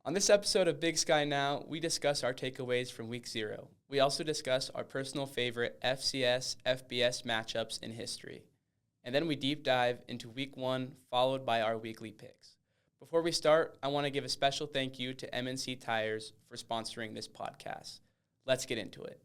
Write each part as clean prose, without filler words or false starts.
On this episode of Big Sky Now, we discuss our takeaways from Week 0. We also discuss our personal favorite FCS, FBS matchups in history. And then we deep dive into Week 1, followed by our weekly picks. Before we start, I want to give a special thank you to MNC Tires for sponsoring this podcast. Let's get into it.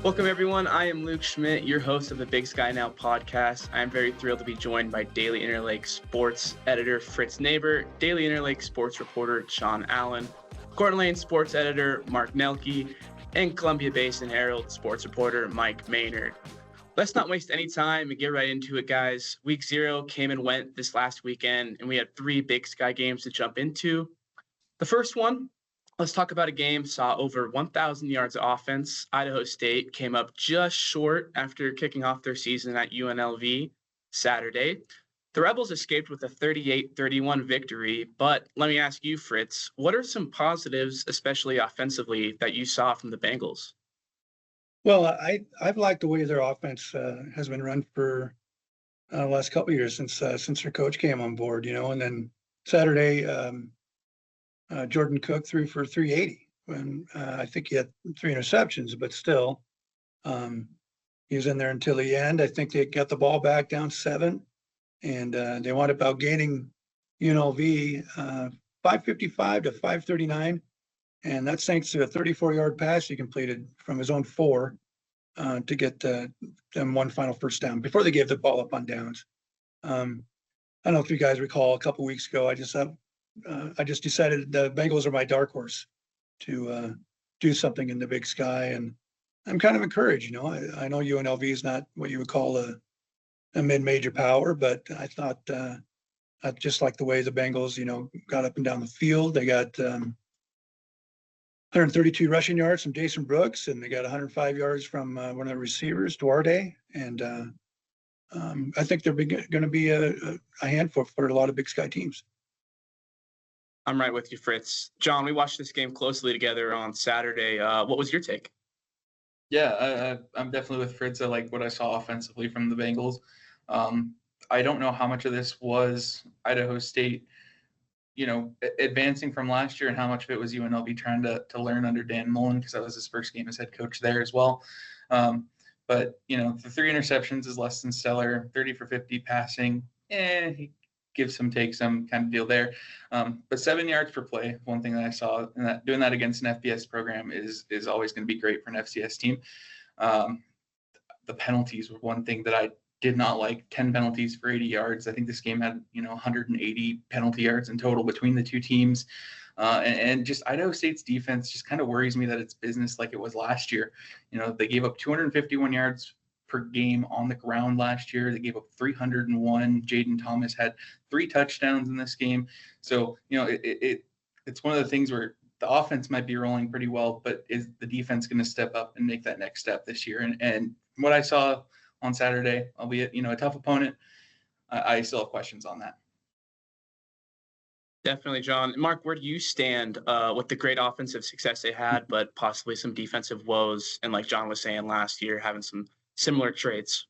Welcome, everyone. I am Luke Schmit, your host of the Big Sky Now podcast. I am very thrilled to be joined by Daily Interlake sports editor Fritz Neighbor, Daily Interlake sports reporter Jon Allen, Coeur d'Alene sports editor Mark Nelke, and Columbia Basin Herald sports reporter Mike Maynard. Let's not waste any time and get right into it, guys. Week 0 came and went this last weekend, and we had 3 Big Sky games to jump into. The first one, let's talk about a game saw over 1,000 yards of offense. Idaho State came up just short after kicking off their season at UNLV Saturday. The Rebels escaped with a 38-31 victory, but let me ask you, Fritz, what are some positives, especially offensively, that you saw from the Bengals? Well, I've liked the way their offense has been run for the last couple of years since their coach came on board, and then Saturday, Jordan Cook threw for 380 when I think he had 3 interceptions, but still he was in there until the end. I think they got the ball back down 7, and they wound up outgaining UNLV 555 to 539, and that's thanks to a 34-yard pass he completed from his own 4 to get them one final first down before they gave the ball up on downs. I don't know if you guys recall a couple weeks ago, I just decided the Bengals are my dark horse to do something in the Big Sky, and I'm kind of encouraged. I know UNLV is not what you would call a mid-major power, but I thought I just like the way the Bengals, got up and down the field. They got 132 rushing yards from Jason Brooks, and they got 105 yards from one of the receivers, Duarte, and I think they're going to be a handful for a lot of Big Sky teams. I'm right with you, Fritz. Jon, we watched this game closely together on Saturday. What was your take? Yeah, I'm definitely with Fritz. I like what I saw offensively from the Bengals. I don't know how much of this was Idaho State, advancing from last year, and how much of it was UNLV trying to learn under Dan Mullen, because that was his first game as head coach there as well. But the 3 interceptions is less than stellar. 30 for 50 passing, he give some, take some kind of deal there. But 7 yards per play, one thing that I saw, and that doing that against an FBS program is always going to be great for an FCS team. The penalties were one thing that I did not like. 10 penalties for 80 yards. I think this game had 180 penalty yards in total between the two teams. And just Idaho State's defense just kind of worries me that it's business like it was last year. They gave up 251 yards per game on the ground last year. They gave up 301. Jaden Thomas had 3 touchdowns in this game. So, it's one of the things where the offense might be rolling pretty well, but is the defense going to step up and make that next step this year? And what I saw on Saturday, albeit, a tough opponent, I still have questions on that. Definitely, Jon. Mark, where do you stand with the great offensive success they had, but possibly some defensive woes? And like Jon was saying last year, having some similar traits.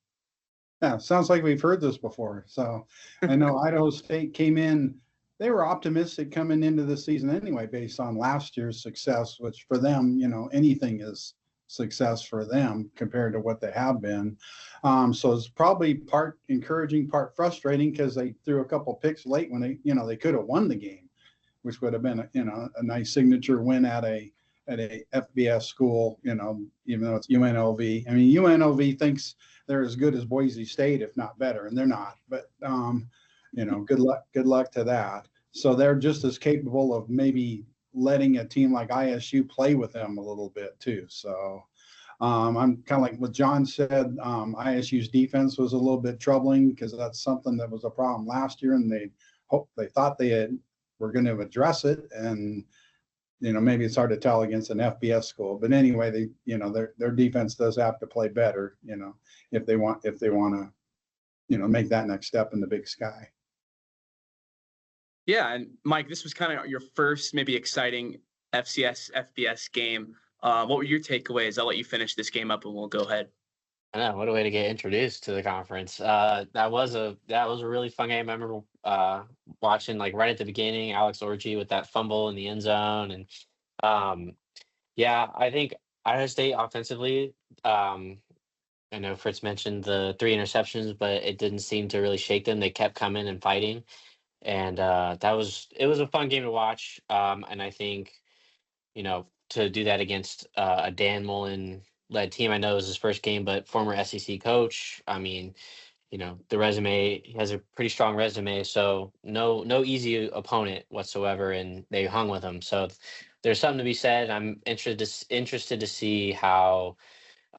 Yeah, sounds like we've heard this before. So I know Idaho State came in, they were optimistic coming into the season anyway, based on last year's success, which for them, anything is success for them compared to what they have been. So it's probably part encouraging, part frustrating, because they threw a couple picks late when they could have won the game, which would have been a nice signature win at a FBS school, even though it's UNLV. I mean, UNLV thinks they're as good as Boise State, if not better, and they're not. But good luck to that. So they're just as capable of maybe letting a team like ISU play with them a little bit too. So I'm kind of like what Jon said. ISU's defense was a little bit troubling, because that's something that was a problem last year, and they thought were going to address it, and maybe it's hard to tell against an FBS school, but anyway, their defense does have to play better, if they want to, make that next step in the Big Sky. Yeah, and Mike, this was kind of your first maybe exciting FBS game. What were your takeaways? I'll let you finish this game up, and we'll go ahead. I know, what a way to get introduced to the conference. That was a really fun game. I remember watching like right at the beginning, Alex Orji with that fumble in the end zone, and um, yeah, I think Idaho State offensively. I know Fritz mentioned the 3 interceptions, but it didn't seem to really shake them. They kept coming and fighting, and it was a fun game to watch. And I think to do that against a Dan Mullen led team. I know it was his first game, but former SEC coach. I mean, the resume, he has a pretty strong resume, so no easy opponent whatsoever, and they hung with him. So there's something to be said. I'm interested to see how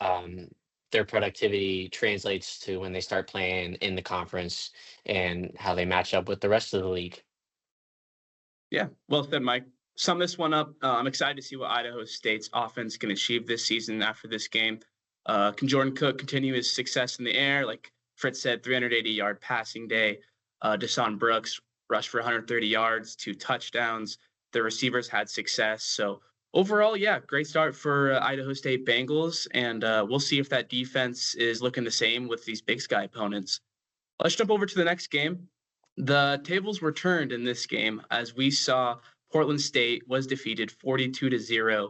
um, their productivity translates to when they start playing in the conference and how they match up with the rest of the league. Yeah, well said, Mike. Sum this one up. I'm excited to see what Idaho State's offense can achieve this season after this game. Can Jordan Cook continue his success in the air? Like Fritz said, 380-yard passing day. Deshaun Brooks rushed for 130 yards, 2 touchdowns. The receivers had success. So overall, yeah, great start for Idaho State Bengals. And we'll see if that defense is looking the same with these Big Sky opponents. Let's jump over to the next game. The tables were turned in this game as we saw Portland State was defeated 42-0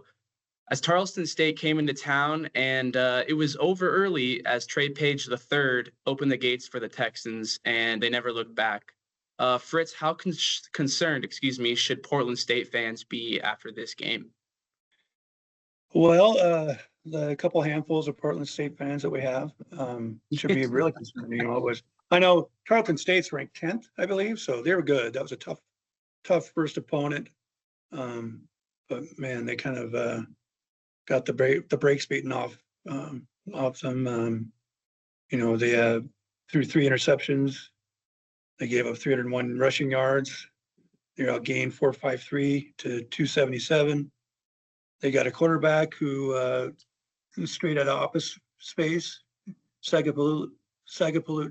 as Tarleton State came into town, and it was over early as Trey Page III opened the gates for the Texans, and they never looked back. Fritz, how concerned, should Portland State fans be after this game? Well, the couple handfuls of Portland State fans that we have should be really concerned. I know Tarleton State's ranked 10th, I believe, so they were good. That was a tough first opponent. But man, they kind of got the brakes beaten off them. They threw 3 interceptions. They gave up 301 rushing yards. They outgained 453 to 277. They got a quarterback who's straight out of office space. Sagapalut,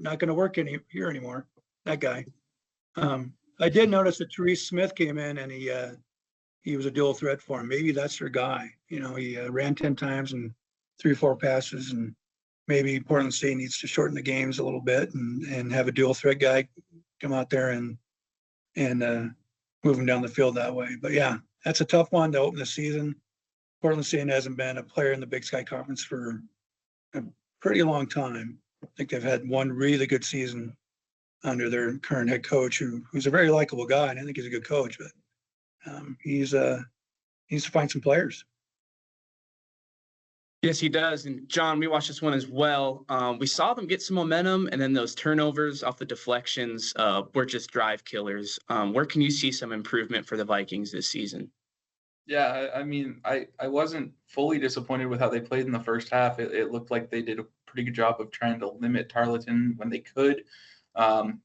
not going to work here anymore. That guy. I did notice that Therese Smith came in and he was a dual threat for him. Maybe that's their guy. He ran 10 times and 3 or 4 passes, and maybe Portland State needs to shorten the games a little bit and have a dual threat guy come out there and move him down the field that way. But yeah, that's a tough one to open the season. Portland State hasn't been a player in the Big Sky Conference for a pretty long time. I think they've had one really good season under their current head coach, who's a very likable guy, and I think he's a good coach, but he needs to find some players. Yes, he does. And John, we watched this one as well. We saw them get some momentum, and then those turnovers off the deflections were just drive killers. Where can you see some improvement for the Vikings this season? Yeah, I mean, I wasn't fully disappointed with how they played in the first half. It looked like they did a pretty good job of trying to limit Tarleton when they could. Throwing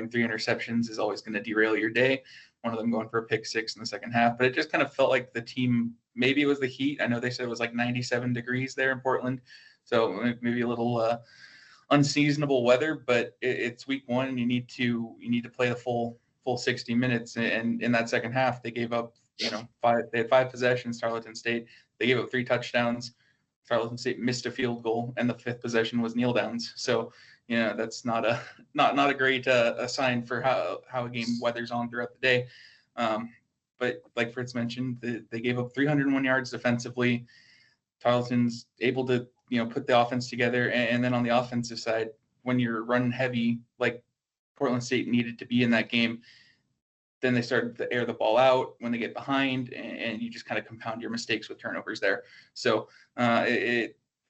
3 interceptions is always going to derail your day. One of them going for a pick 6 in the second half, but it just kind of felt like the team, maybe it was the heat. I know they said it was like 97 degrees there in Portland, so maybe a little unseasonable weather, but it's week 1 and you need to play the full 60 minutes. And in that second half, they gave up, they had 5 possessions, Tarleton State. They gave up 3 touchdowns. Tarleton State missed a field goal, and the 5th possession was kneel downs. So, that's not a great sign for how a game weathers on throughout the day. But like Fritz mentioned, they gave up 301 yards defensively. Tarleton's able to, put the offense together. And then on the offensive side, when you're running heavy, like Portland State needed to be in that game, then they started to air the ball out when they get behind, and you just kind of compound your mistakes with turnovers there. So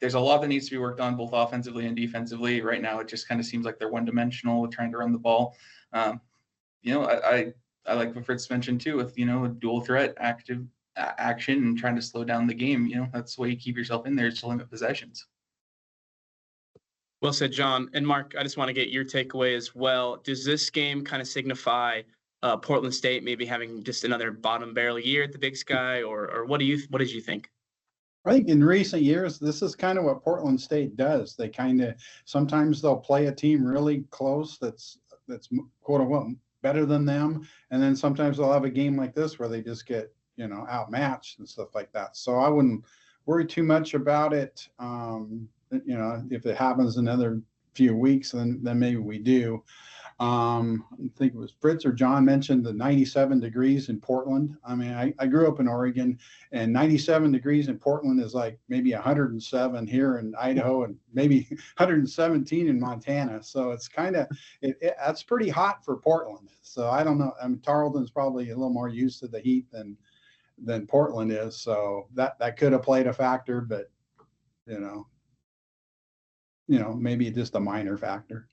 there's a lot that needs to be worked on both offensively and defensively. Right now, it just kind of seems like they're one-dimensional with trying to run the ball. I like what Fritz mentioned too, with a dual threat active action and trying to slow down the game. That's the way you keep yourself in there, is to limit possessions. Well said, John. And Mark, I just want to get your takeaway as well. Does this game kind of signify Portland State maybe having just another bottom barrel year at the Big Sky, or what did you think? I think in recent years, this is kind of what Portland State does. They sometimes they'll play a team really close that's quote unquote better than them. And then sometimes they'll have a game like this where they just get, outmatched and stuff like that. So I wouldn't worry too much about it. If it happens another few weeks, then maybe we do. I think it was Fritz or John mentioned the 97 degrees in Portland. I mean, I grew up in Oregon, and 97 degrees in Portland is like maybe 107 here in Idaho and maybe 117 in Montana. So it's kind of, that's pretty hot for Portland. So I don't know. I mean, Tarleton's probably a little more used to the heat than Portland is. So that could have played a factor, but maybe just a minor factor.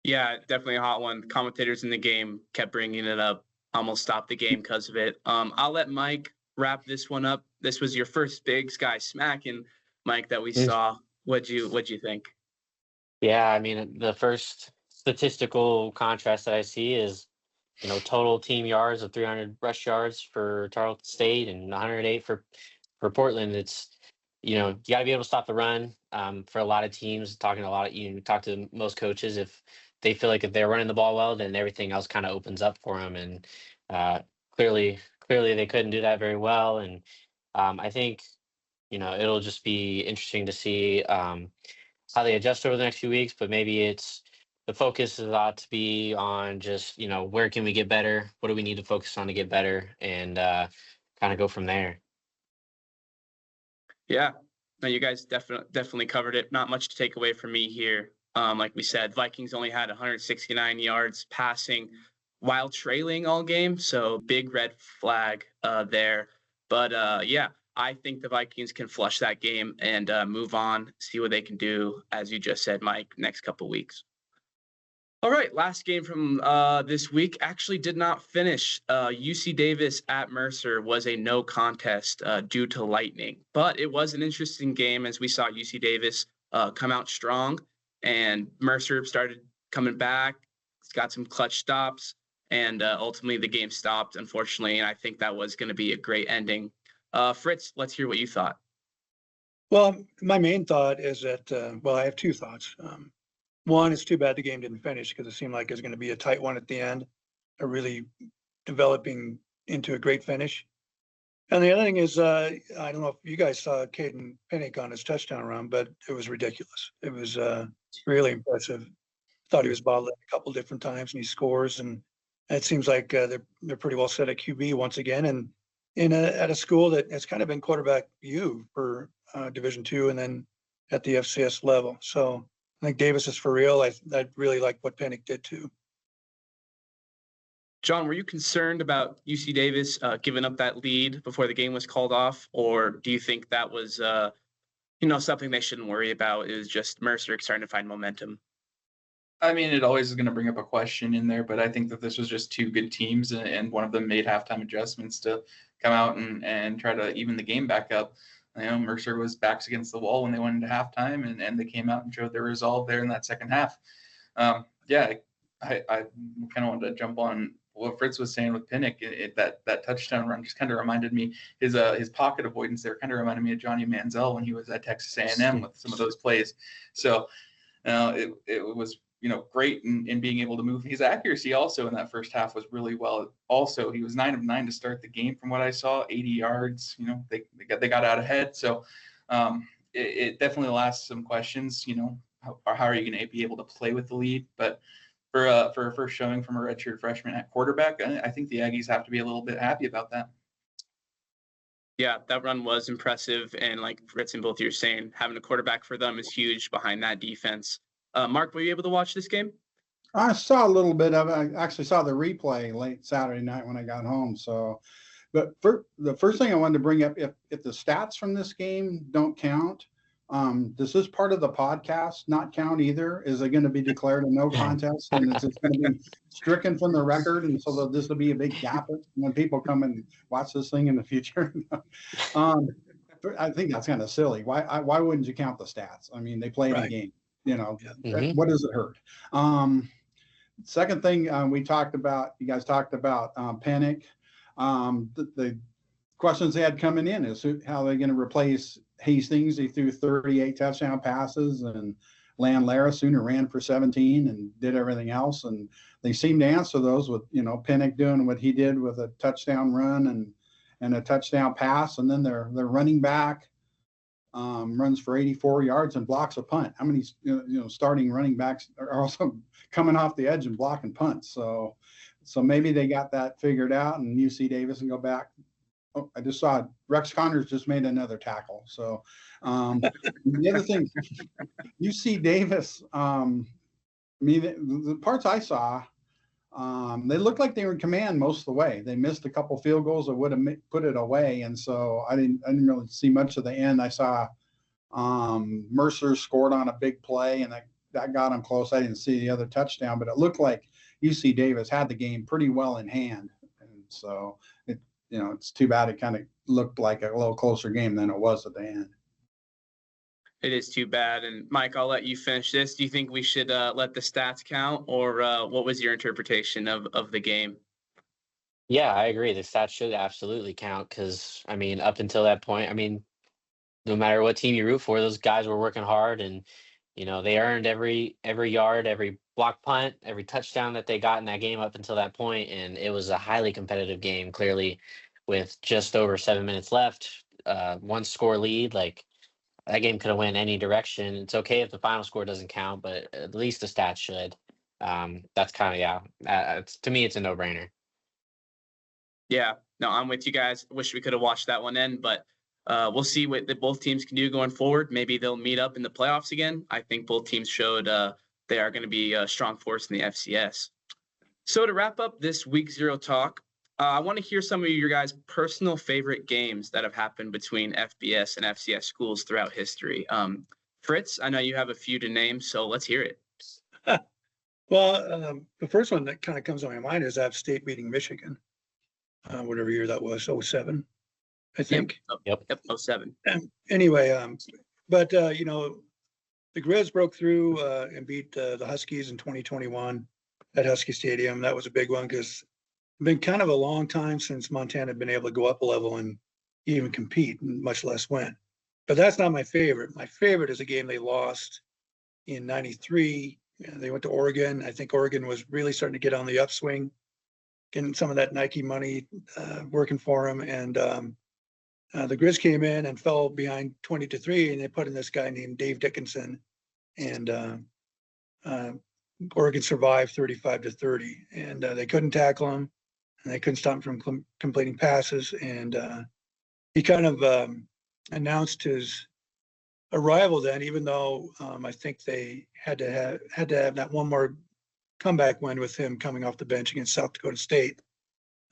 Yeah, definitely a hot one. Commentators in the game kept bringing it up, almost stopped the game because of it. I'll let Mike wrap this one up. This was your first Big Sky smacking, Mike, that we saw. What'd you think? Yeah, I mean, the first statistical contrast that I see is, total team yards of 300 rush yards for Tarleton State and 108 for Portland. It's, you got to be able to stop the run. For a lot of teams, talk to most coaches, if they feel like if they're running the ball well, then everything else kind of opens up for them. And clearly they couldn't do that very well. And I think, it'll just be interesting to see how they adjust over the next few weeks. But maybe the focus is ought to be on just, where can we get better? What do we need to focus on to get better? And kind of go from there. Yeah, no, you guys definitely covered it. Not much to take away from me here. Like we said, Vikings only had 169 yards passing while trailing all game, so big red flag there. But yeah, I think the Vikings can flush that game and move on, see what they can do, as you just said, Mike, next couple weeks. All right, last game from this week actually did not finish. UC Davis at Mercer was a no contest due to lightning, but it was an interesting game as we saw UC Davis come out strong, and Mercer started coming back. It's got some clutch stops, and ultimately the game stopped, unfortunately, and I think that was going to be a great ending. Fritz, let's hear what you thought. Well, my main thought is that, I have two thoughts. One, it's too bad the game didn't finish because it seemed like it was going to be a tight one at the end, a really developing into a great finish. And the other thing is, I don't know if you guys saw Caden Pinnick on his touchdown run, but it was ridiculous. It was really impressive. Thought he was bottled a couple different times and he scores. And it seems like they're pretty well set at QB once again. And at a school that has kind of been quarterback U for Division II and then at the FCS level. So I think Davis is for real. I really like what Pinnick did too. John, were you concerned about UC Davis giving up that lead before the game was called off, or do you think that was, something they shouldn't worry about? Is just Mercer starting to find momentum? I mean, it always is going to bring up a question in there, but I think that this was just two good teams, and one of them made halftime adjustments to come out and try to even the game back up. Mercer was backs against the wall when they went into halftime, and they came out and showed their resolve there in that second half. I kind of wanted to jump on what Fritz was saying with Pinnick. That touchdown run just kind of reminded me, his pocket avoidance there kind of reminded me of Johnny Manziel when he was at Texas A&M with some of those plays. So it was great in being able to move. His accuracy also in that first half was really well. Also, he was 9 of 9 to start the game from what I saw, 80 yards. They got out ahead. So it definitely lasts some questions. How are you going to be able to play with the lead? But for a first showing from a redshirt freshman at quarterback, I think the Aggies have to be a little bit happy about that. Yeah, that run was impressive. And like Fritz and both you were saying, having a quarterback for them is huge behind that defense. Mark, were you able to watch this game? I saw a little bit of it. I actually saw the replay late Saturday night when I got home. So, but the first thing I wanted to bring up, if the stats from this game don't count, does this part of the podcast not count either? Is it going to be declared a no contest and it's just going to be stricken from the record? And so this will be a big gap when people come and watch this thing in the future. I think that's kind of silly. Why wouldn't you count the stats? I mean, they play in a game. What does it hurt? Second thing you guys talked about Pinnick. The questions they had coming in is how they're going to replace Hastings. He threw 38 touchdown passes and Landlara, who ran for 17 and did everything else. And they seem to answer those with, Pinnock doing what he did with a touchdown run and a touchdown pass. And then their running back runs for 84 yards and blocks a punt. How many, starting running backs are also coming off the edge and blocking punts? So maybe they got that figured out, and UC Davis can go back. Oh, I just saw Rex Connors just made another tackle. So the other thing, UC Davis, the parts I saw, they looked like they were in command most of the way. They missed a couple field goals that would have put it away, and so I didn't really see much of the end. I saw Mercer scored on a big play, and that got him close. I didn't see the other touchdown, but it looked like UC Davis had the game pretty well in hand, and so it's too bad it kind of looked like a little closer game than it was at the end. It is too bad. And Mike, I'll let you finish this. Do you think we should let the stats count, or what was your interpretation of the game? Yeah, I agree. The stats should absolutely count because, up until that point, no matter what team you root for, those guys were working hard, and they earned every yard, every block punt, every touchdown that they got in that game up until that point, and it was a highly competitive game. Clearly, with just over 7 minutes left, one score lead, like that game could have went any direction. It's okay if the final score doesn't count, but at least the stats should. That's kind of to me, it's a no-brainer. Yeah, no, I'm with you guys. Wish we could have watched that one end, but we'll see what both teams can do going forward. Maybe they'll meet up in the playoffs again. I think both teams showed they are going to be a strong force in the FCS. So to wrap up this Week 0 talk, I want to hear some of your guys' personal favorite games that have happened between FBS and FCS schools throughout history. Fritz, I know you have a few to name, so let's hear it. Well, the first one that kind of comes to my mind is App State beating Michigan, whatever year that was, 07, I think. Yep, 07. Anyway, but the Grizz broke through and beat the Huskies in 2021 at Husky Stadium. That was a big one because it's been kind of a long time since Montana had been able to go up a level and even compete, much less win. But that's not my favorite. My favorite is a game they lost in 93. They went to Oregon. I think Oregon was really starting to get on the upswing, getting some of that Nike money working for them. And the Grizz came in and fell behind 20-3, and they put in this guy named Dave Dickinson. And Oregon survived 35-30. And they couldn't tackle him, and they couldn't stop him from completing passes. And he kind of announced his arrival then, even though I think they had to have that one more comeback win with him coming off the bench against South Dakota State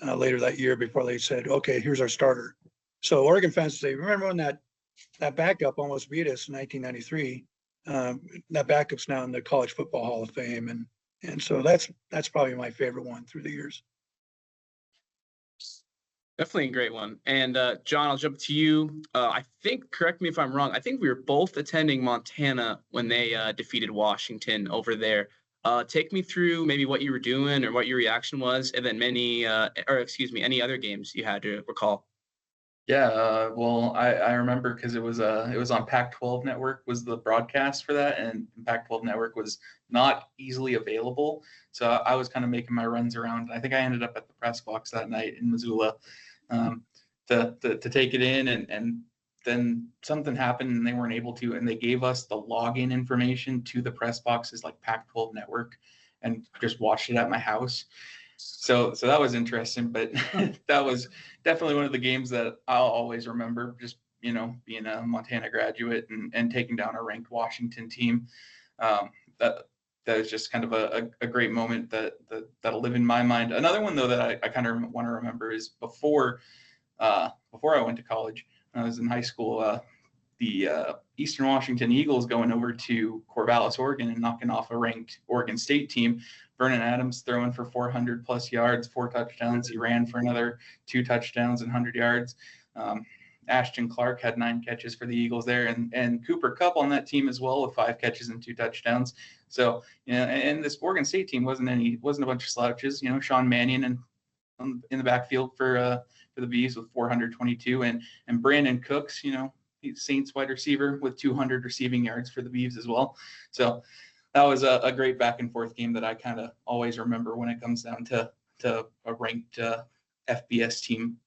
later that year before they said, okay, here's our starter. So Oregon fans say, remember when that backup almost beat us in 1993? That backup's now in the College Football Hall of Fame. And so that's probably my favorite one through the years. Definitely a great one. And Jon, I'll jump to you. I think, correct me if I'm wrong, I think we were both attending Montana when they defeated Washington over there. Take me through maybe what you were doing or what your reaction was, and then any other games you had to recall. Yeah, well, I remember because it was on Pac-12 Network was the broadcast for that, and Pac-12 Network was not easily available. So I was kind of making my runs around. I think I ended up at the press box that night in Missoula to take it in, and then something happened and they weren't able to, and they gave us the login information to the press boxes like Pac-12 Network, and just watched it at my house. So that was interesting, but that was definitely one of the games that I'll always remember, just, being a Montana graduate and taking down a ranked Washington team. That is just kind of a great moment that'll live in my mind. Another one, though, that I kind of want to remember is before I went to college, when I was in high school, the Eastern Washington Eagles going over to Corvallis, Oregon, and knocking off a ranked Oregon State team. Vernon Adams throwing for 400 plus yards, 4 touchdowns. He ran for another 2 touchdowns and 100 yards. Ashton Clark had 9 catches for the Eagles there, and Cooper Kupp on that team as well with 5 catches and 2 touchdowns. So, and this Oregon State team wasn't a bunch of slouches. Sean Mannion in the backfield for the Bees with 422, and Brandon Cooks, Saints wide receiver with 200 receiving yards for the Beavs as well. So that was a great back and forth game that I kind of always remember when it comes down to a ranked FBS team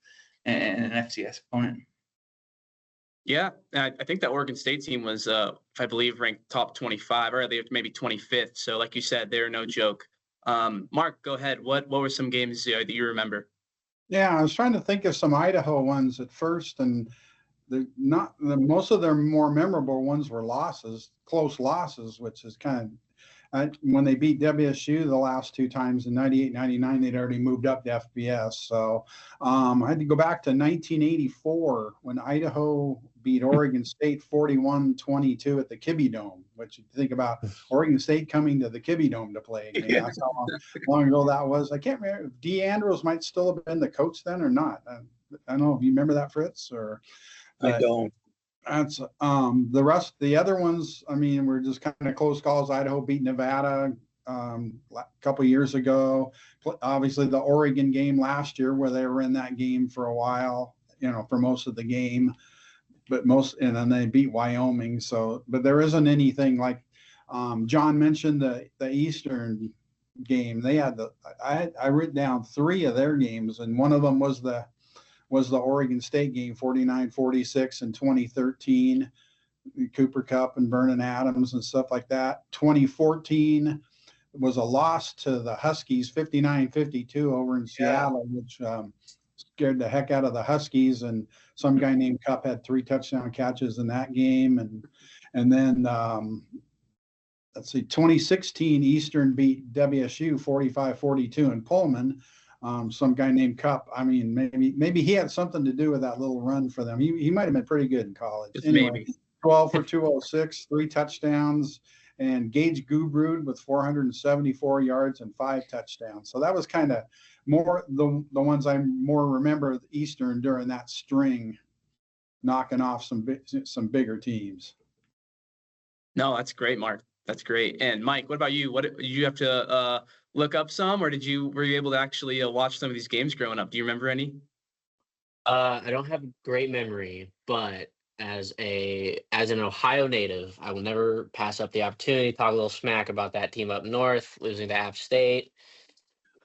and an FCS opponent. Yeah, I think that Oregon State team was, if I believe, ranked top 25, or they maybe 25th. So, like you said, they're no joke. Mark, go ahead. What were some games that you remember? Yeah, I was trying to think of some Idaho ones at first, and most of their more memorable ones were close losses, which is kind of when they beat WSU the last two times in 98, 99, they'd already moved up to FBS. So I had to go back to 1984 when Idaho beat Oregon State 41-22 at the Kibbe Dome, which you think about Oregon State coming to the Kibbe Dome to play. That's how long ago that was. I can't remember if Dee Andrews might still have been the coach then or not. I don't know if you remember that, Fritz, or I don't. That's the other ones. I mean, we're just kind of close calls. Idaho beat Nevada a couple of years ago. Obviously, the Oregon game last year, where they were in that game for a while, for most of the game. And then they beat Wyoming. So, but there isn't anything like John mentioned the Eastern game. They had I written down 3 of their games, and one of them was the Oregon State game, 49-46 in 2013, Cooper Kupp and Vernon Adams and stuff like that. 2014 was a loss to the Huskies, 59-52 over in Seattle, which scared the heck out of the Huskies. And some guy named Kupp had 3 touchdown catches in that game. And then let's see, 2016 Eastern beat WSU 45-42 in Pullman. Some guy named Kupp. I mean, maybe he had something to do with that little run for them. He might have been pretty good in college. Anyway, Maybe 12 for 206, 3 touchdowns, and Gage Gubrud with 474 yards and 5 touchdowns. So that was kind of more the ones I more remember Eastern during that string, knocking off some bigger teams. No, that's great, Mark. That's great. And Mike, what about you? What did you have to look up some, or were you able to actually watch some of these games growing up? Do you remember any? I don't have a great memory, but as an Ohio native, I will never pass up the opportunity to talk a little smack about that team up north, losing to App State.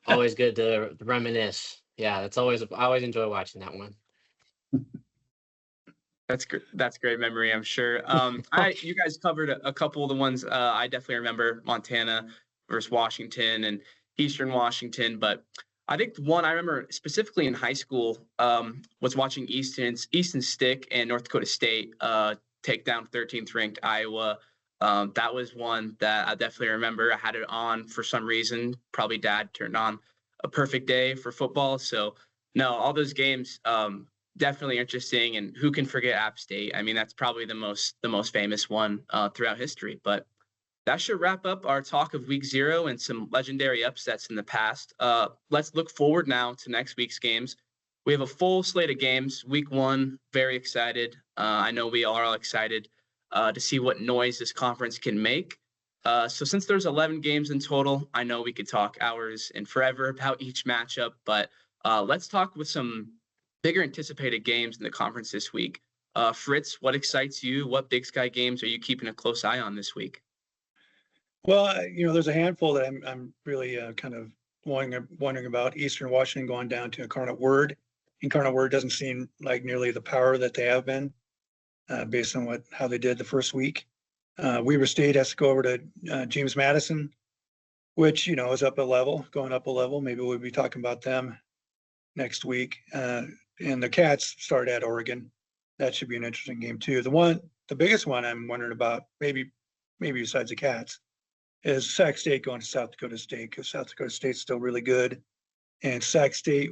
Always good to reminisce. Yeah, I always enjoy watching that one. That's great. That's great memory, I'm sure. You guys covered a couple of the ones I definitely remember: Montana versus Washington and Eastern Washington. But I think one I remember specifically in high school was watching Easton Stick and North Dakota State take down 13th ranked Iowa. That was one that I definitely remember. I had it on for some reason. Probably Dad turned on a perfect day for football. So no, all those games. Definitely interesting, and who can forget App State? I mean, that's probably the most famous one throughout history. But that should wrap up our talk of Week 0 and some legendary upsets in the past. Let's look forward now to next week's games. We have a full slate of games. Week 1, very excited. I know we are all excited to see what noise this conference can make. So since there's 11 games in total, I know we could talk hours and forever about each matchup, but let's talk with some bigger anticipated games in the conference this week. Fritz, what excites you? What Big Sky games are you keeping a close eye on this week? Well, there's a handful that I'm really kind of wondering about. Eastern Washington going down to Incarnate Word. Incarnate Word doesn't seem like nearly the power that they have been based on how they did the first week. Weber State has to go over to James Madison, which, is going up a level. Maybe we'll be talking about them next week. And the Cats start at Oregon. That should be an interesting game too. The biggest one I'm wondering about, maybe besides the Cats, is Sac State going to South Dakota State, because South Dakota State's still really good. And Sac State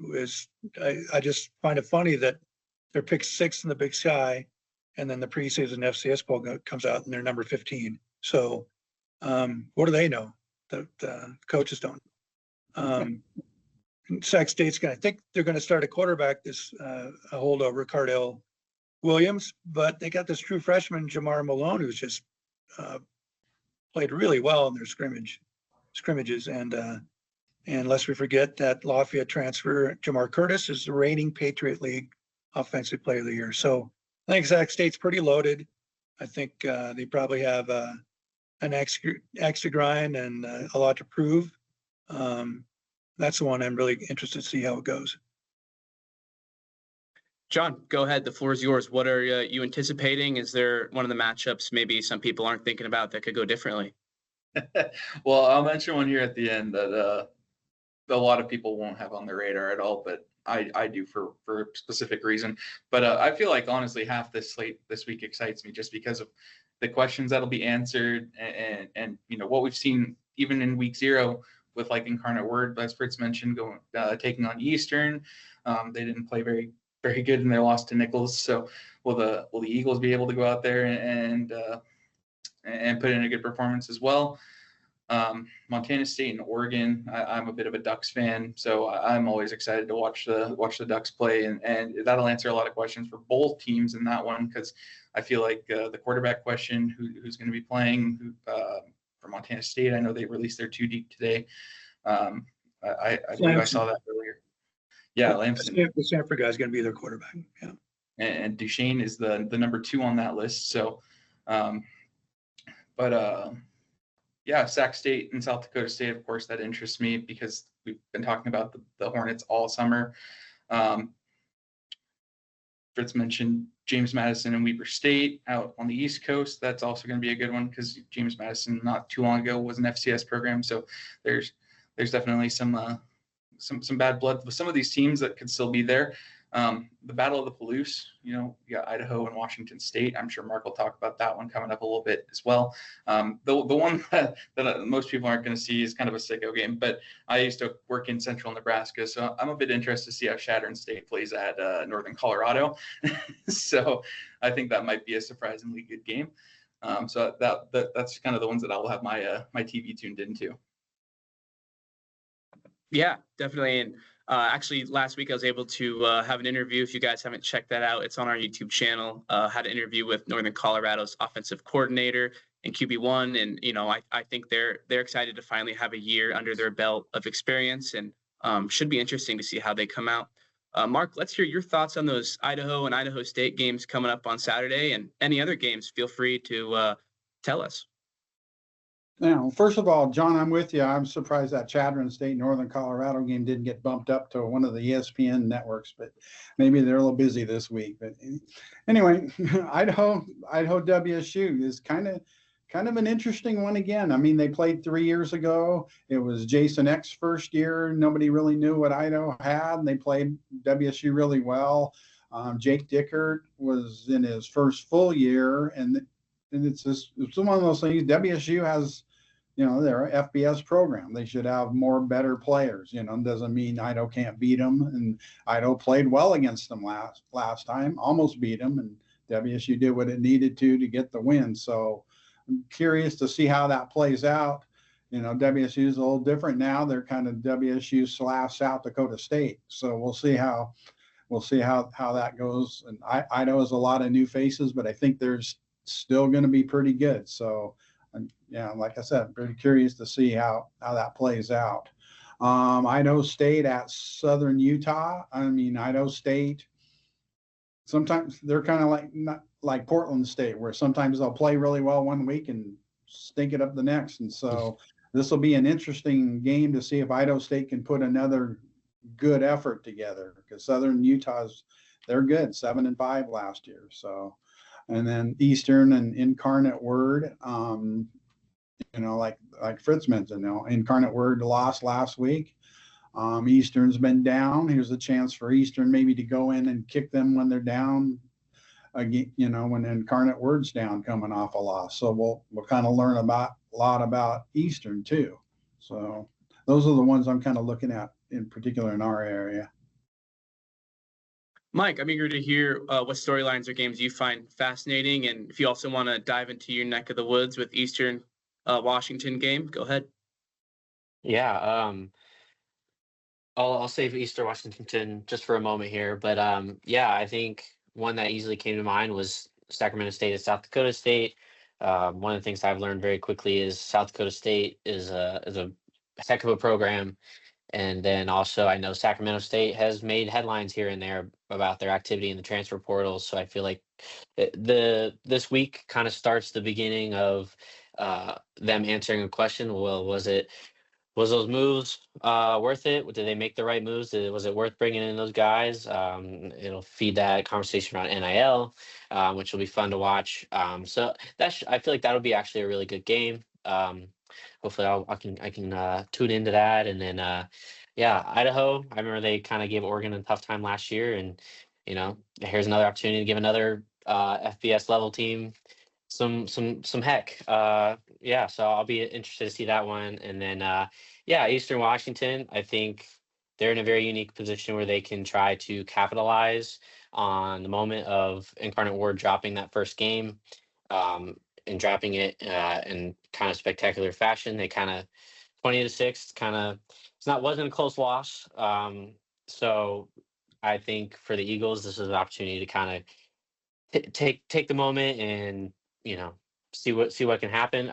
I just find it funny that they're picked 6th in the Big Sky, and then the preseason FCS poll comes out and they're number 15. So what do they know? The coaches don't. Sac State's I think they're going to start a quarterback a holdover, Cardell Williams, but they got this true freshman, Jamar Malone, who's just played really well in their scrimmages. And lest we forget that Lafayette transfer, Jamar Curtis, is the reigning Patriot League Offensive Player of the Year. So I think Sac State's pretty loaded. I think they probably have an extra grind and a lot to prove. That's the one I'm really interested to see how it goes. John, go ahead. The floor is yours. What are you anticipating? Is there one of the matchups maybe some people aren't thinking about that could go differently? Well, I'll mention one here at the end that a lot of people won't have on their radar at all, but I do for a specific reason. But I feel like honestly half this slate this week excites me just because of the questions that'll be answered and what we've seen even in week 0 with like Incarnate Word, as Fritz mentioned, going taking on Eastern. They didn't play very good and they lost to Nichols. So will the Eagles be able to go out there and put in a good performance as well? Montana State and Oregon. I'm a bit of a Ducks fan, so I'm always excited to watch the Ducks play, and that'll answer a lot of questions for both teams in that one, because I feel like the quarterback question, who's going to be playing for Montana State. I know they released their 2 deep today. I believe I saw that earlier. Yeah, Lamson. The Stanford guy is going to be their quarterback. Yeah, and Duchesne is the number 2 on that list. So, yeah, Sac State and South Dakota State, of course, that interests me because we've been talking about the Hornets all summer. Fritz mentioned James Madison and Weber State out on the East Coast. That's also going to be a good one because James Madison not too long ago was an FCS program. So there's definitely some bad blood with some of these teams that could still be there. The Battle of the Palouse, you got Idaho and Washington State. I'm sure Mark will talk about that one coming up a little bit as well. The one that most people aren't going to see is kind of a sicko game, but I used to work in central Nebraska, so I'm a bit interested to see how Chadron State plays at Northern Colorado. So I think that might be a surprisingly good game. So that's kind of the ones that I'll have my TV tuned into. Yeah, definitely. And actually, last week I was able to have an interview. If you guys haven't checked that out, it's on our YouTube channel. Had an interview with Northern Colorado's offensive coordinator and QB1, and I think they're excited to finally have a year under their belt of experience, and should be interesting to see how they come out. Mark, let's hear your thoughts on those Idaho and Idaho State games coming up on Saturday, and any other games. Feel free to tell us. Now, first of all, John, I'm with you. I'm surprised that Chadron State Northern Colorado game didn't get bumped up to one of the ESPN networks, but maybe they're a little busy this week. But anyway, Idaho WSU is kind of an interesting one again. I mean, they played 3 years ago. It was Jason Eck's first year. Nobody really knew what Idaho had, and they played WSU really well. Jake Dickert was in his first full year, and it's one of those things. WSU has, they're an FBS program. They should have better players. Doesn't mean Idaho can't beat them. And Idaho played well against them last time, almost beat them, and WSU did what it needed to get the win. So I'm curious to see how that plays out. WSU is a little different now. They're kind of WSU / South Dakota State. So we'll see how that goes. And Idaho has a lot of new faces, but I think there's still going to be pretty good. So like I said, I'm pretty curious to see how that plays out. Idaho State at Southern Utah. I mean, Idaho State, sometimes they're kind of not like Portland State, where sometimes they'll play really well one week and stink it up the next. And so this will be an interesting game to see if Idaho State can put another good effort together, because Southern Utah's, they're good, 7-5 last year. So, and then Eastern and Incarnate Word, like Fritz mentioned, Incarnate Word lost last week. Eastern's been down. Here's a chance for Eastern maybe to go in and kick them when they're down again, when Incarnate Word's down coming off a loss. So we'll kind of learn a lot about Eastern too. So those are the ones I'm kind of looking at in particular in our area. Mike, I'm eager to hear what storylines or games you find fascinating, and if you also want to dive into your neck of the woods with Eastern Washington game, go ahead. Yeah, I'll save Eastern Washington just for a moment here, but I think one that easily came to mind was Sacramento State at South Dakota State. One of the things I've learned very quickly is South Dakota State is a heck of a program. And then also, I know Sacramento State has made headlines here and there about their activity in the transfer portal. So I feel like this week kind of starts the beginning of them answering a question. Well, was those moves worth it? Did they make the right moves? Was it worth bringing in those guys? It'll feed that conversation around NIL, which will be fun to watch. So I feel like that'll be actually a really good game. Hopefully, I can tune into that. And then, yeah, Idaho. I remember they kind of gave Oregon a tough time last year, and here's another opportunity to give another FBS level team some heck. Yeah, so I'll be interested to see that one. And then yeah, Eastern Washington, I think they're in a very unique position where they can try to capitalize on the moment of Incarnate Word dropping that first game, and dropping it in kind of spectacular fashion. They kind of 20-6, kind of wasn't a close loss. So I think for the Eagles, this is an opportunity to kind of take the moment and see what can happen.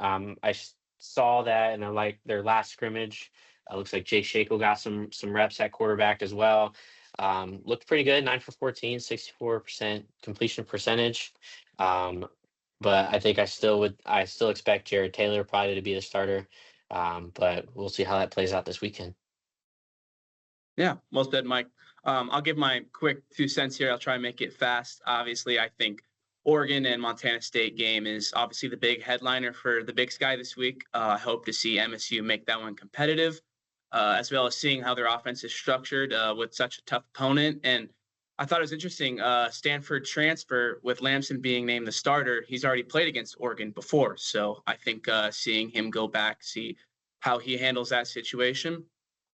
Saw that in their last scrimmage. Looks like Jay Shakel got some reps at quarterback as well. Looked pretty good, 9 for 14, 64% completion percentage. But I think I still expect Jared Taylor probably to be the starter. But we'll see how that plays out this weekend. Yeah, well said, Mike. I'll give my quick 2 cents here. I'll try and make it fast. Obviously, I think Oregon and Montana State game is obviously the big headliner for the Big Sky this week. I hope to see MSU make that one competitive, as well as seeing how their offense is structured with such a tough opponent. And I thought it was interesting, Stanford transfer with Lamson being named the starter. He's already played against Oregon before. So I think seeing him go back, see how he handles that situation.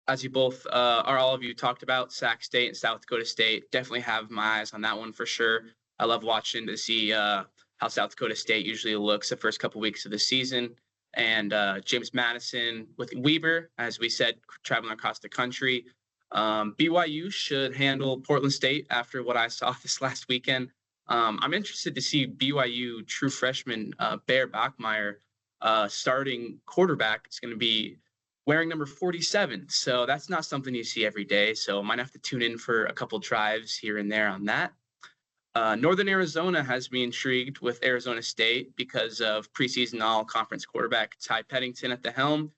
As you both all of you talked about, Sac State and South Dakota State, definitely have my eyes on that one for sure. I love watching to see how South Dakota State usually looks the first couple weeks of the season. And James Madison with Weber, as we said, traveling across the country. BYU should handle Portland State after what I saw this last weekend. I'm interested to see BYU true freshman Bear Bachmeier starting quarterback. It's going to be wearing number 47. So that's not something you see every day. So I might have to tune in for a couple drives here and there on that. Northern Arizona has me intrigued with Arizona State because of preseason all-conference quarterback Ty Pettington at the helm.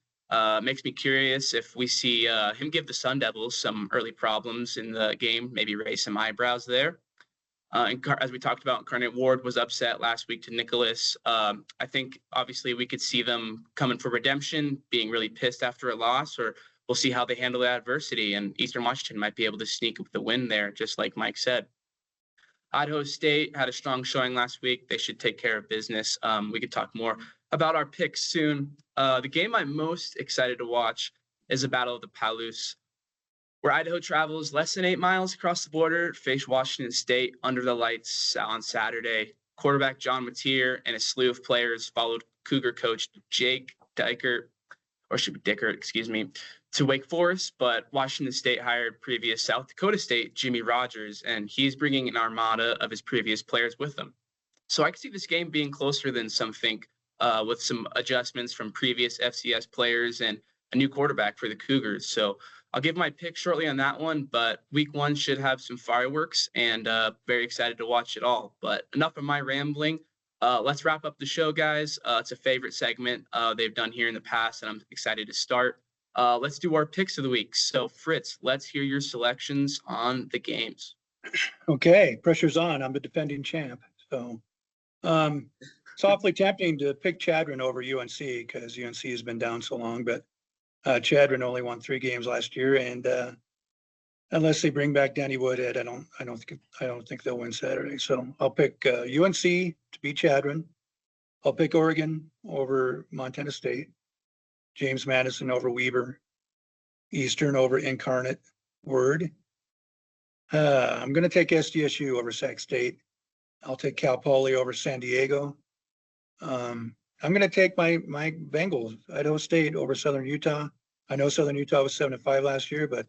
Makes me curious if we see him give the Sun Devils some early problems in the game, maybe raise some eyebrows there. As we talked about, Incarnate Ward was upset last week to Nicholas. I think obviously we could see them coming for redemption, being really pissed after a loss, or we'll see how they handle the adversity. And Eastern Washington might be able to sneak up the win there, just like Mike said. Idaho State had a strong showing last week. They should take care of business. We could talk more about our picks soon. The game I'm most excited to watch is the Battle of the Palouse, where Idaho travels less than 8 miles across the border, face Washington State under the lights on Saturday. Quarterback John Mateer and a slew of players followed Cougar coach Jake Dickert, to Wake Forest, but Washington State hired previous South Dakota State Jimmy Rogers, and he's bringing an armada of his previous players with him. So I can see this game being closer than some think, with some adjustments from previous FCS players and a new quarterback for the Cougars. So I'll give my pick shortly on that one, but week 1 should have some fireworks, and very excited to watch it all. But enough of my rambling. Let's wrap up the show, guys. It's a favorite segment they've done here in the past, and I'm excited to start. Let's do our picks of the week. So, Fritz, let's hear your selections on the games. Okay, pressure's on. I'm the defending champ. So, it's awfully tempting to pick Chadron over UNC because UNC has been down so long. But Chadron only won 3 games last year, and unless they bring back Danny Woodhead, I don't think they'll win Saturday. So I'll pick UNC to beat Chadron. I'll pick Oregon over Montana State. James Madison over Weber, Eastern over Incarnate Word. I'm going to take SDSU over Sac State. I'll take Cal Poly over San Diego. I'm going to take my Bengals, Idaho State over Southern Utah. I know Southern Utah was 7-5 last year, but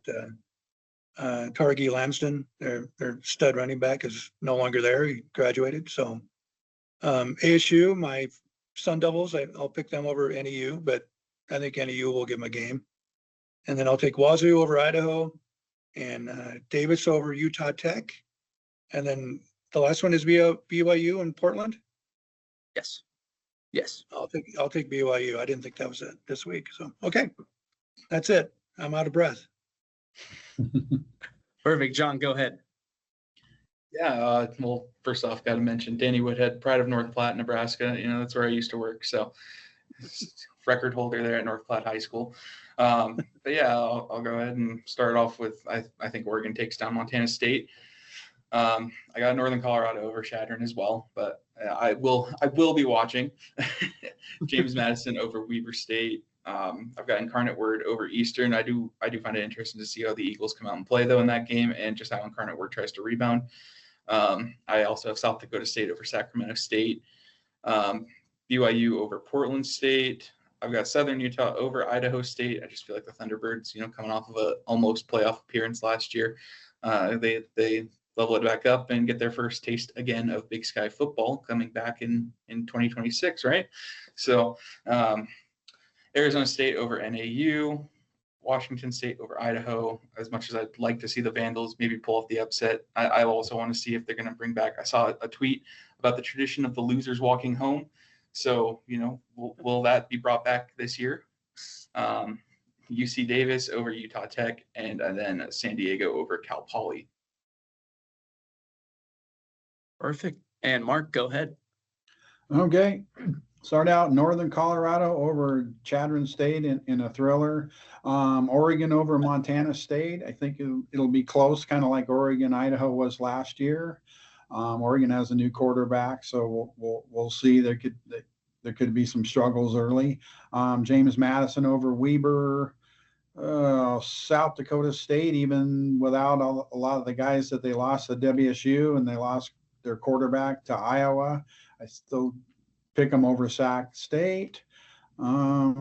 Cargie Lansden, their stud running back, is no longer there. He graduated. So ASU, my Sun Devils, I'll pick them over NEU, but I think NEU will give them a game. And then I'll take Wazoo over Idaho and Davis over Utah Tech. And then the last one is BYU in Portland. Yes. Yes. I'll take BYU. I didn't think that was it this week. So, okay. That's it. I'm out of breath. Perfect. John, go ahead. Yeah, well, first off, got to mention Danny Woodhead, pride of North Platte, Nebraska. That's where I used to work. So, record holder there at North Platte High School. But yeah, I'll go ahead and start off with I think Oregon takes down Montana State. I got Northern Colorado over Chadron as well, but I will be watching James Madison over Weber State. I've got Incarnate Word over Eastern. I do find it interesting to see how the Eagles come out and play though in that game, and just how Incarnate Word tries to rebound. I also have South Dakota State over Sacramento State, BYU over Portland State. I've got Southern Utah over Idaho State. I just feel like the Thunderbirds, coming off of a almost playoff appearance last year, they level it back up and get their first taste again of Big Sky football coming back in 2026, right? So Arizona State over NAU, Washington State over Idaho. As much as I'd like to see the Vandals maybe pull off the upset, I also want to see if they're going to bring back. I saw a tweet about the tradition of the losers walking home. So, will that be brought back this year? UC Davis over Utah Tech, and then San Diego over Cal Poly. Perfect. And Mark, go ahead. Okay. Start out Northern Colorado over Chadron State in a thriller. Oregon over Montana State. I think it'll be close, kind of like Oregon Idaho was last year. Oregon has a new quarterback, so we'll see. There could be some struggles early. James Madison over Weber. South Dakota State, even without a lot of the guys that they lost to WSU, and they lost their quarterback to Iowa, I still pick them over Sac State. So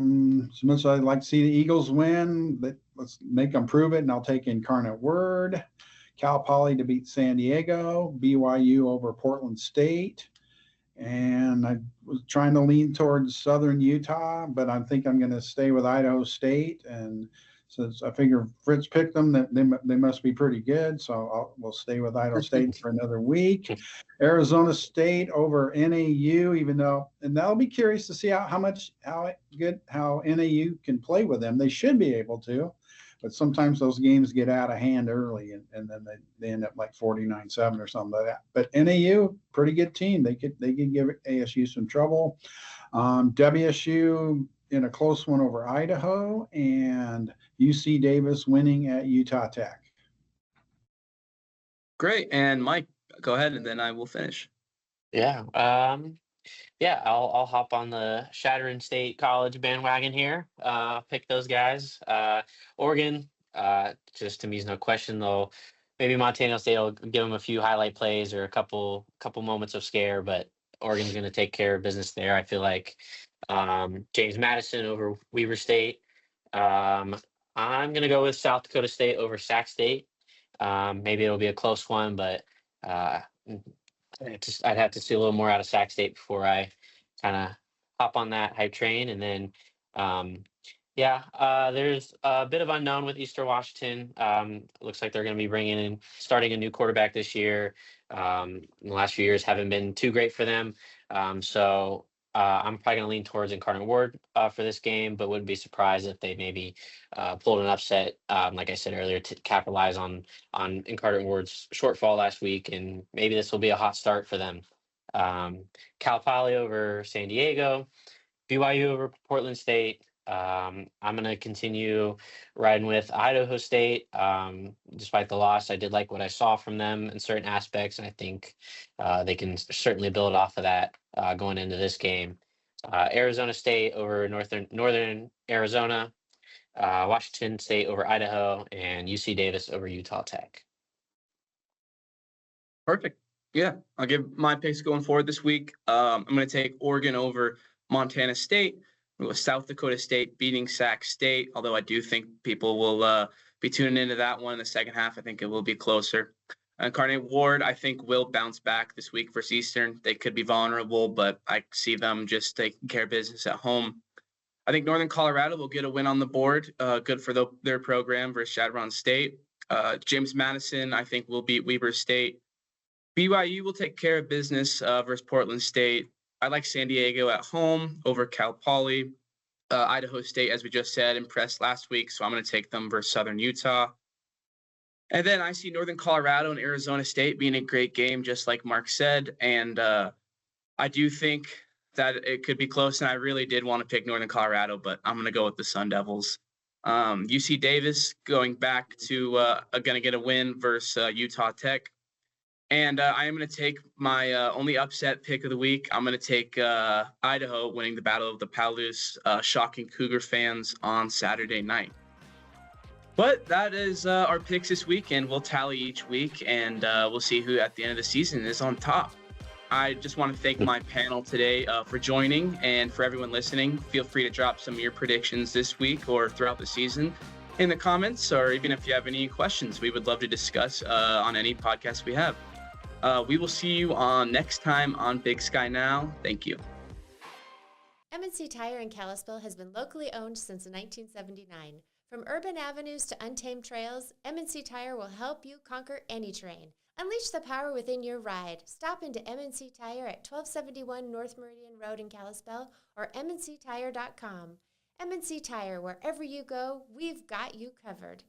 much as I'd like to see the Eagles win, but let's make them prove it, and I'll take Incarnate Word. Cal Poly to beat San Diego, BYU over Portland State. And I was trying to lean towards Southern Utah, but I think I'm going to stay with Idaho State. And since I figure Fritz picked them, that they must be pretty good. So we'll stay with Idaho State for another week. Arizona State over NAU, and that'll be curious to see how NAU can play with them. They should be able to, but sometimes those games get out of hand early, and then they end up like 49-7 or something like that. But NAU, pretty good team. They could give ASU some trouble. WSU in a close one over Idaho, and UC Davis winning at Utah Tech. Great. And Mike, go ahead, and then I will finish. Yeah. I'll hop on the Chadron State College bandwagon here. Pick those guys. Oregon, just to me is no question, though. Maybe Montana State will give them a few highlight plays or a couple moments of scare, but Oregon's going to take care of business there. I feel like James Madison over Weber State. I'm going to go with South Dakota State over Sac State. Maybe it'll be a close one, but I'd have to see a little more out of Sac State before I kind of hop on that hype train. And then, there's a bit of unknown with Eastern Washington. Looks like they're going to be starting a new quarterback this year. In the last few years haven't been too great for them. So I'm probably going to lean towards Incarnate Word for this game, but wouldn't be surprised if they maybe pulled an upset, like I said earlier, to capitalize on Incarnate Word's shortfall last week, and maybe this will be a hot start for them. Cal Poly over San Diego, BYU over Portland State. I'm going to continue riding with Idaho State. Despite the loss, I did like what I saw from them in certain aspects, and I think they can certainly build off of that going into this game. Arizona State over Northern Arizona, Washington State over Idaho, and UC Davis over Utah Tech. Perfect. Yeah, I'll give my picks going forward this week. I'm going to take Oregon over Montana State, with South Dakota State beating Sac State, although I do think people will be tuning into that one in the second half. I think it will be closer. Incarnate Word, I think, will bounce back this week versus Eastern. They could be vulnerable, but I see them just taking care of business at home. I think Northern Colorado will get a win on the board. Good for their program versus Tarleton State. James Madison, I think, will beat Weber State. BYU will take care of business versus Portland State. I like San Diego at home over Cal Poly. Idaho State, as we just said, impressed last week, so I'm going to take them versus Southern Utah. And then I see Northern Colorado and Arizona State being a great game, just like Mark said. And I do think that it could be close, and I really did want to pick Northern Colorado, but I'm going to go with the Sun Devils. UC Davis going back to going to get a win versus Utah Tech. And I am going to take my only upset pick of the week. I'm going to take Idaho winning the Battle of the Palouse, shocking Cougar fans on Saturday night. But that is our picks this week, and we'll tally each week, and we'll see who at the end of the season is on top. I just want to thank my panel today for joining, and for everyone listening, feel free to drop some of your predictions this week or throughout the season in the comments, or even if you have any questions, we would love to discuss on any podcast we have. We will see you next time on Big Sky Now. Thank you. M&C Tire in Kalispell has been locally owned since 1979. From urban avenues to untamed trails, M&C Tire will help you conquer any terrain. Unleash the power within your ride. Stop into M&C Tire at 1271 North Meridian Road in Kalispell or mnctire.com. M&C Tire, wherever you go, we've got you covered.